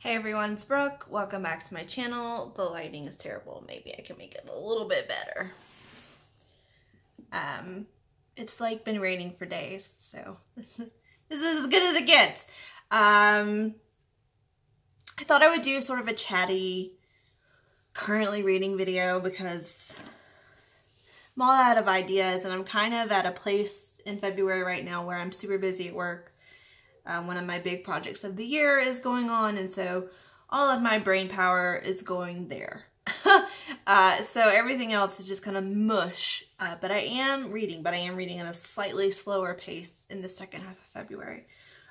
Hey everyone, it's Brooke. Welcome back to my channel. The lighting is terrible. Maybe I can make it a little bit better. It's like been raining for days, so this is as good as it gets. I thought I would do sort of a chatty, currently reading video because I'm all out of ideas and I'm kind of at a place in February right now where I'm super busy at work. One of my big projects of the year is going on, and so all of my brain power is going there. So everything else is just kind of mush. But I am reading at a slightly slower pace in the second half of February.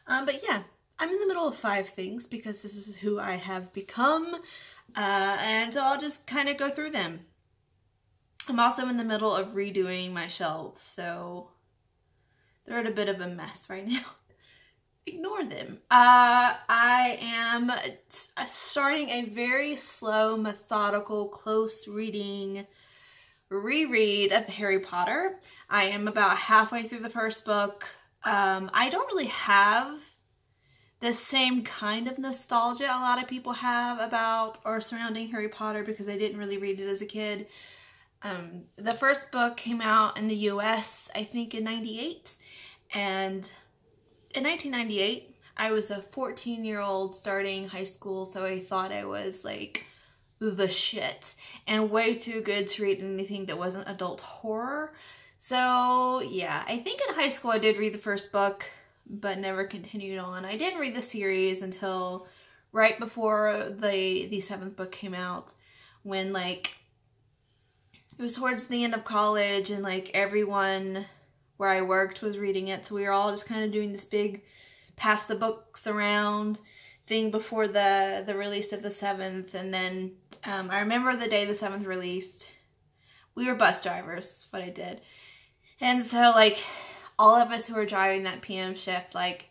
But yeah, I'm in the middle of 5 things because this is who I have become. And so I'll just kind of go through them. I'm also in the middle of redoing my shelves, so they're at a bit of a mess right now. Ignore them. I am starting a very slow, methodical, close reading reread of Harry Potter. I am about halfway through the first book. I don't really have the same kind of nostalgia a lot of people have about or surrounding Harry Potter because I didn't really read it as a kid. The first book came out in the US, I think in '98, and in 1998, I was a 14-year-old starting high school, so I thought I was like the shit and way too good to read anything that wasn't adult horror. So yeah, I think in high school I did read the first book, but never continued on. I didn't read the series until right before the 7th book came out, when like it was towards the end of college and like everyone where I worked was reading it, so we were all just kind of doing this big pass the books around thing before the release of the 7th. And then I remember the day the 7th released, we were bus drivers, is what I did. And so like all of us who were driving that PM shift, like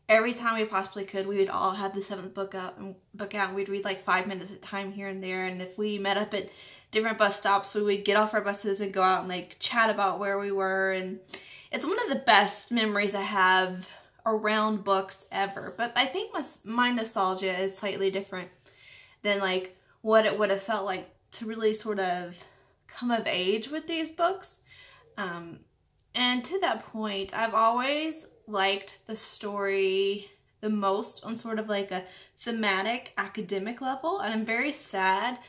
every time we possibly could, we would all have the 7th book out and we'd read like 5 minutes at a time here and there. And if we met up at different bus stops, we would get off our buses and go out and like chat about where we were. And it's one of the best memories I have around books ever. But I think my nostalgia is slightly different than like what it would have felt like to really sort of come of age with these books. And to that point, I've always liked the story the most on sort of like a thematic academic level. And I'm very sad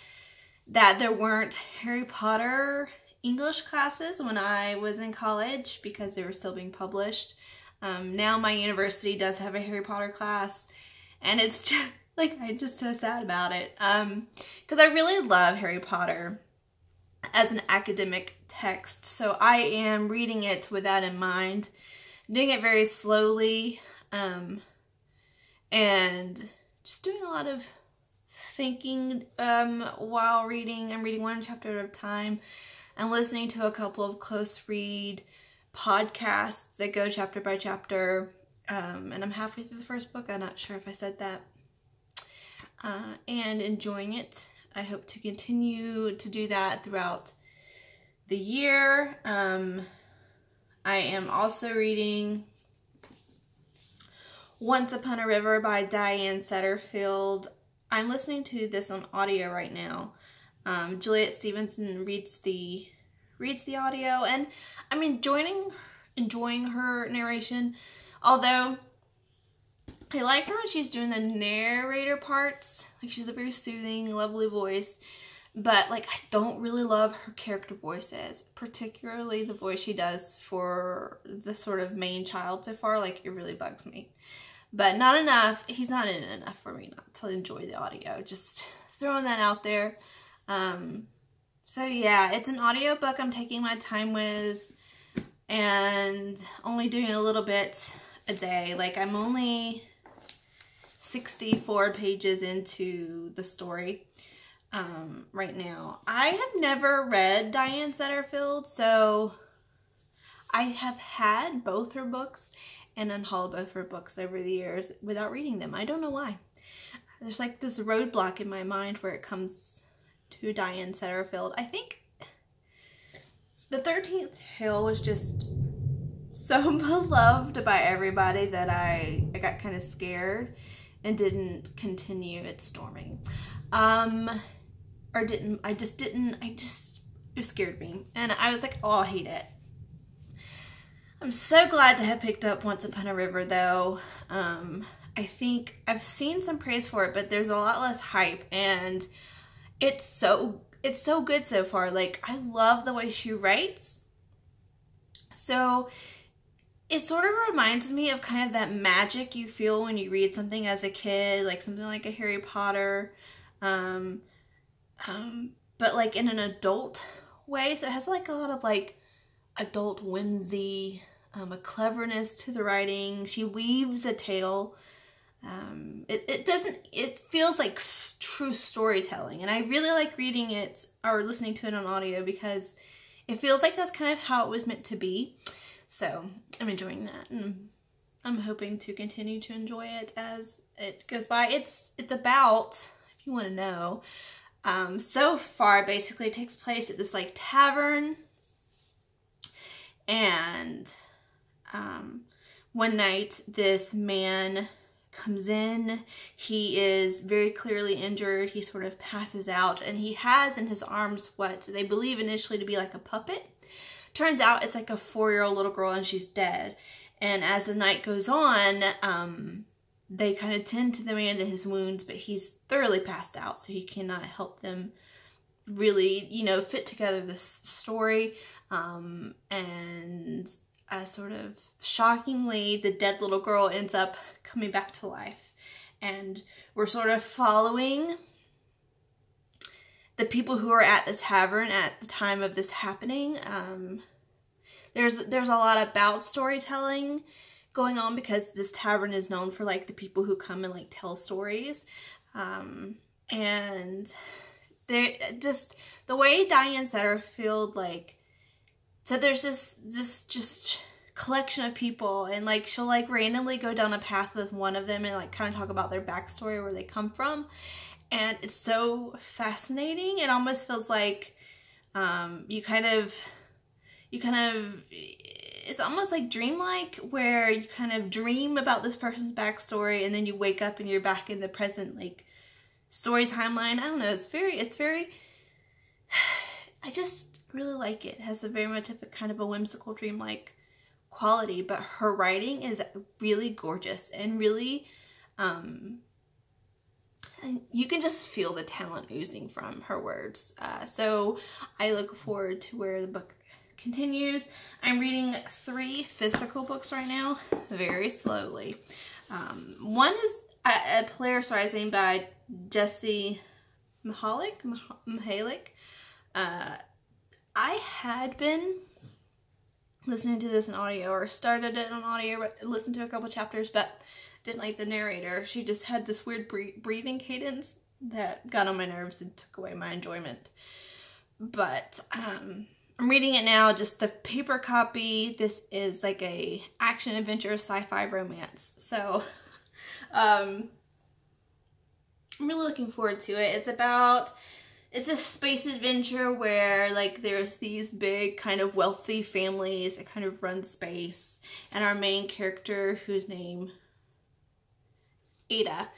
that there weren't Harry Potter English classes when I was in college because they were still being published. Now my university does have a Harry Potter class, and it's just like, I'm just so sad about it. Because I really love Harry Potter as an academic text, so I am reading it with that in mind, doing it very slowly, and just doing a lot of thinking while reading. I'm reading one chapter at a time. I'm listening to a couple of close read podcasts that go chapter by chapter, and I'm halfway through the first book. I'm not sure if I said that. And enjoying it. I hope to continue to do that throughout the year. I am also reading Once Upon a River by Diane Setterfield. I'm listening to this on audio right now. Juliet Stevenson reads the audio, and I'm enjoying her narration. Although I like her when she's doing the narrator parts. Like, she's a very soothing, lovely voice. But like, I don't really love her character voices, particularly the voice she does for the sort of main child so far. Like, it really bugs me. But not enough. He's not in it enough for me not to enjoy the audio. Just throwing that out there. So yeah, it's an audiobook I'm taking my time with and only doing a little bit a day. Like, I'm only 64 pages into the story right now. I have never read Diane Setterfield, so I have had both her books and unhauled both her books over the years without reading them. I don't know why. There's like this roadblock in my mind where it comes to Diane Setterfield. I think the 13th Tale was just so beloved by everybody that I got kind of scared and didn't continue its storming. Or didn't, it scared me. And I was like, oh, I hate it. I'm so glad to have picked up Once Upon a River, though. I think I've seen some praise for it, but there's a lot less hype, and it's so good so far. Like, I love the way she writes. So it sort of reminds me of kind of that magic you feel when you read something as a kid, like something like a Harry Potter, but like in an adult way. So it has like a lot of like adult whimsy, a cleverness to the writing. She weaves a tale. It feels like true storytelling, and I really like reading it or listening to it on audio because it feels like that's kind of how it was meant to be. So I'm enjoying that, and I'm hoping to continue to enjoy it as it goes by. It's about, if you want to know, so far basically it takes place at this like tavern, and one night this man comes in. He is very clearly injured. He sort of passes out, and he has in his arms what they believe initially to be like a puppet. Turns out it's like a 4-year-old little girl, and she's dead. And as the night goes on, they kind of tend to the man to his wounds, but he's thoroughly passed out, so he cannot help them really, you know, fit together this story. And sort of shockingly, the dead little girl ends up coming back to life. And we're sort of following the people who are at the tavern at the time of this happening. There's a lot about storytelling going on because this tavern is known for like the people who come and like tell stories. And they're just the way Diane Setterfield like, so there's this just collection of people, and like she'll like randomly go down a path with one of them and like kind of talk about their backstory, where they come from, and it's so fascinating. It almost feels like you kind of it's almost like dreamlike, where you kind of dream about this person's backstory and then you wake up and you're back in the present like story timeline. I don't know, it's very I just really like it. It has a very much of a kind of a whimsical dreamlike quality, but her writing is really gorgeous and really you can just feel the talent oozing from her words. So I look forward to where the book continues. I'm reading 3 physical books right now, very slowly. One is a Polaris Rising by Jessie Mihalik. I had been listening to this in audio, or started it on audio, listened to a couple chapters, but didn't like the narrator. She just had this weird breathing cadence that got on my nerves and took away my enjoyment. But I'm reading it now, just the paper copy. This is like a action adventure sci-fi romance. So I'm really looking forward to it. It's a space adventure where like there's these big kind of wealthy families that kind of run space, and our main character, whose name Ada,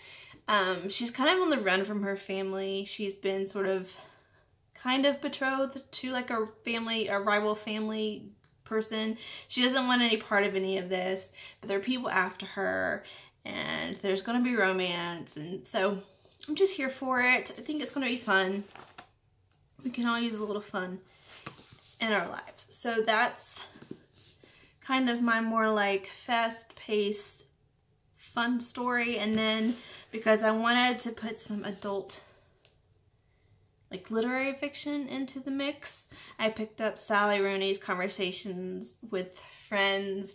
she's kind of on the run from her family. She's been sort of kind of betrothed to like a rival family person. She doesn't want any part of any of this, but there are people after her, and there's going to be romance, and so I'm just here for it. I think it's going to be fun. We can all use a little fun in our lives. So that's kind of my more like fast-paced, fun story. And then because I wanted to put some adult like literary fiction into the mix, I picked up Sally Rooney's Conversations with Friends.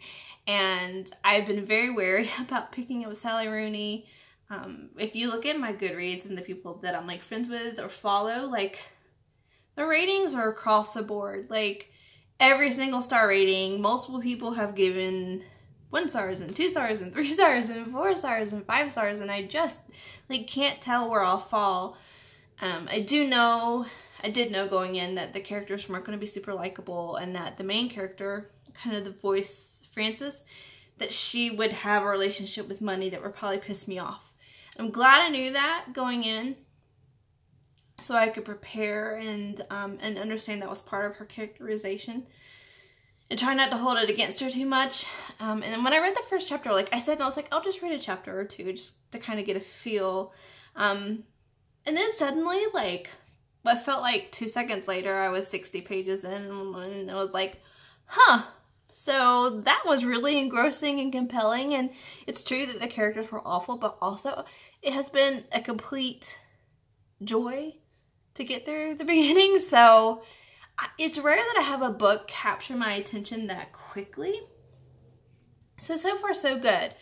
And I've been very wary about picking up Sally Rooney. If you look at my Goodreads and the people that I'm like friends with or follow, like the ratings are across the board. Like every single star rating, multiple people have given 1 stars and 2 stars and 3 stars and 4 stars and 5 stars, and I just like can't tell where I'll fall. I did know going in that the characters weren't going to be super likable, and that the main character, kind of the voice Frances, that she would have a relationship with money that would probably piss me off. I'm glad I knew that going in, so I could prepare and understand that was part of her characterization, and try not to hold it against her too much. And then when I read the first chapter, like I said, I was like, I'll just read a chapter or two just to kind of get a feel. And then suddenly, like, what felt like 2 seconds later, I was 60 pages in, and I was like, huh. So that was really engrossing and compelling, and it's true that the characters were awful, but also it has been a complete joy to get through the beginning. So it's rare that I have a book capture my attention that quickly. So far so good.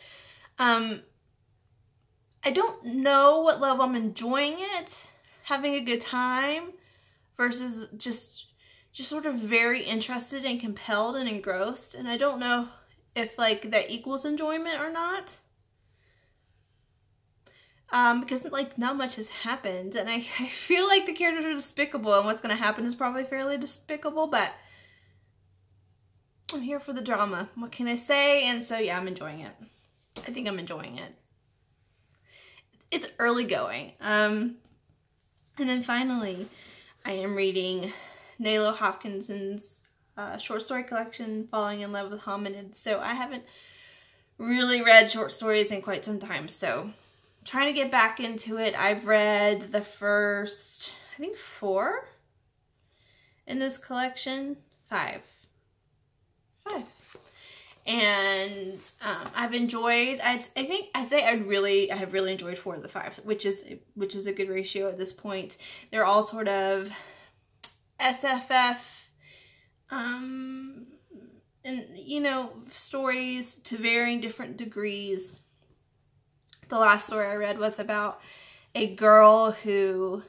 I don't know what level I'm enjoying it, having a good time, versus just sort of very interested and compelled and engrossed. And I don't know if like that equals enjoyment or not. Because like not much has happened, and I feel like the characters are despicable, and what's going to happen is probably fairly despicable, but I'm here for the drama. What can I say? And so yeah, I'm enjoying it. I think I'm enjoying it. It's early going. And then finally, I am reading Nalo Hopkinson's short story collection, Falling in Love with Hominds. So I haven't really read short stories in quite some time, so trying to get back into it. I've read the first, I think 4 in this collection. 5. And I've enjoyed, I have really enjoyed 4 of the 5, which is a good ratio at this point. They're all sort of SFF, and you know, stories to varying different degrees. The last story I read was about a girl who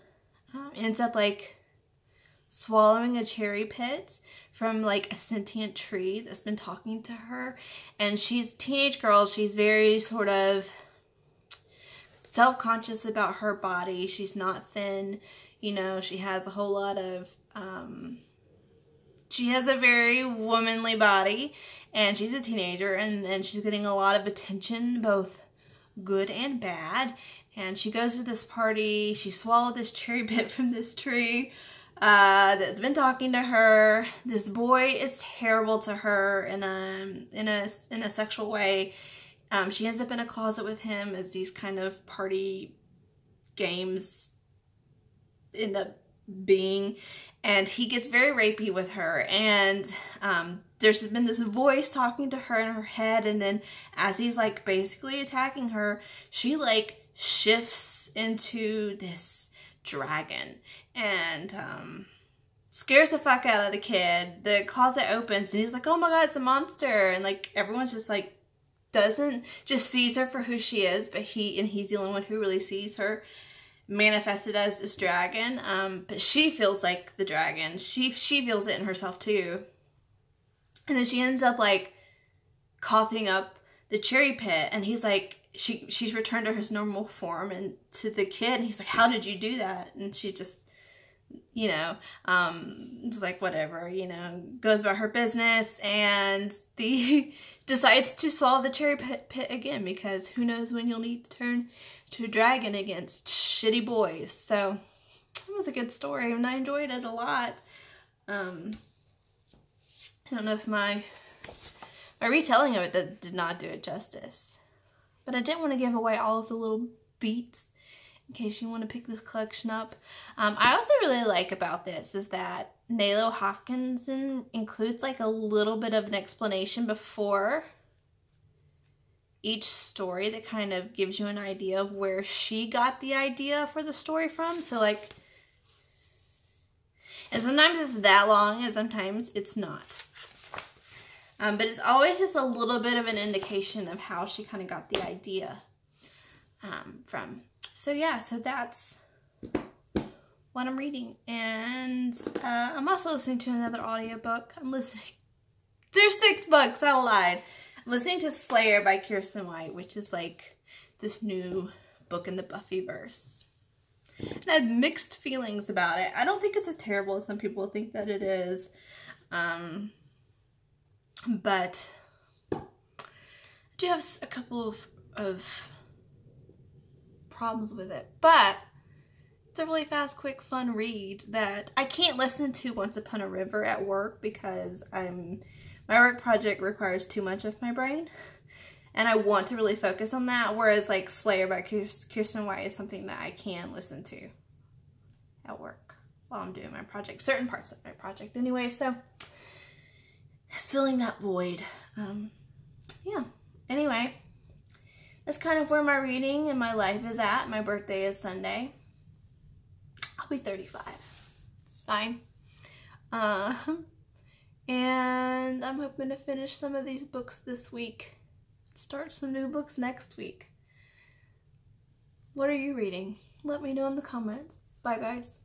ends up like swallowing a cherry pit from like a sentient tree that's been talking to her. And she's a teenage girl. She's very sort of self-conscious about her body. She's not thin. You know, she has a whole lot of, she has a very womanly body, and she's a teenager, and she's getting a lot of attention, both good and bad. And she goes to this party. She swallowed this cherry pit from this tree that's been talking to her. This boy is terrible to her in a sexual way. She ends up in a closet with him as these kind of party games end up being, and he gets very rapey with her. And there's been this voice talking to her in her head, and then as he's like basically attacking her, she like shifts into this dragon and scares the fuck out of the kid. The closet opens and he's like, oh my god, it's a monster. And like everyone's just like sees her for who she is, but he's the only one who really sees her manifested as this dragon. But she feels like the dragon. She feels it in herself too. And then she ends up like coughing up the cherry pit, and he's like, she's returned to her normal form, and to the kid, and he's like, how did you do that? And she just, you know, just like whatever, you know, goes about her business, and decides to swallow the cherry pit again, because who knows when you'll need to turn to a dragon against shitty boys. So it was a good story, and I enjoyed it a lot. I don't know if my retelling of it did not do it justice, but I didn't want to give away all of the little beats in case you want to pick this collection up. I also really like about this is that Nalo Hopkinson includes like a little bit of an explanation before each story that kind of gives you an idea of where she got the idea for the story from. So like, and sometimes it's that long and sometimes it's not. But it's always just a little bit of an indication of how she kind of got the idea from. So yeah, so that's what I'm reading. And I'm also listening to another audiobook. There's 6 books, I lied. I'm listening to Slayer by Kiersten White, which is like this new book in the Buffyverse. And I have mixed feelings about it. I don't think it's as terrible as some people think that it is. But I do have a couple of problems with it. But it's a really fast, quick, fun read that I can't listen to Once Upon a River at work because my work project requires too much of my brain. And I want to really focus on that. Whereas like Slayer by Kiersten White is something that I can listen to at work while I'm doing my project. Certain parts of my project anyway. So it's filling that void. Yeah. Anyway, that's kind of where my reading and my life is at. My birthday is Sunday. I'll be 35. It's fine. And I'm hoping to finish some of these books this week. Start some new books next week. What are you reading? Let me know in the comments. Bye, guys.